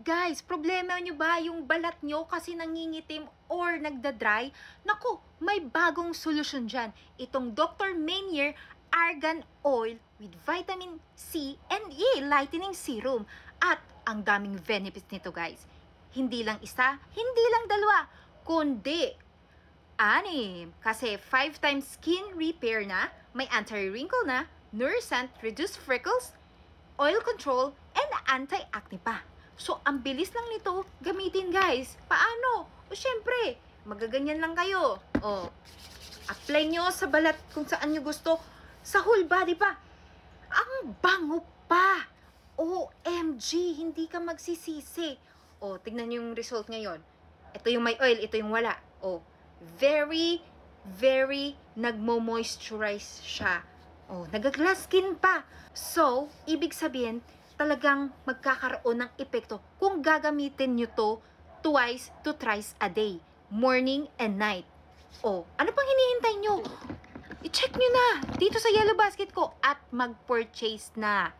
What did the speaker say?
Guys, problema nyo ba yung balat nyo kasi nangingitim or nagda-dry? Naku, may bagong solusyon dyan. Itong Dr. Menier Argan Oil with vitamin C and E lightening serum. At ang daming benefits nito, guys. Hindi lang isa, hindi lang dalawa, kundi 6. Kasi 5 times skin repair na, may anti-wrinkle na, nourishment, reduce freckles, oil control, and anti-acne pa. So, ang bilis lang nito gamitin, guys. Paano? O, syempre, magaganyan lang kayo. O, apply nyo sa balat kung saan nyo gusto. Sa whole body pa. Ang bango pa. OMG, hindi ka magsisisi. O, tignan nyo yung result ngayon. Ito yung may oil, ito yung wala. O, very, very nagmo-moisturize siya. O, nag-glass skin pa. So, ibig sabihin, talagang magkakaroon ng epekto kung gagamitin nyo to twice to thrice a day. Morning and night. O, ano pang hinihintay nyo? I-check nyo na dito sa yellow basket ko at mag-purchase na.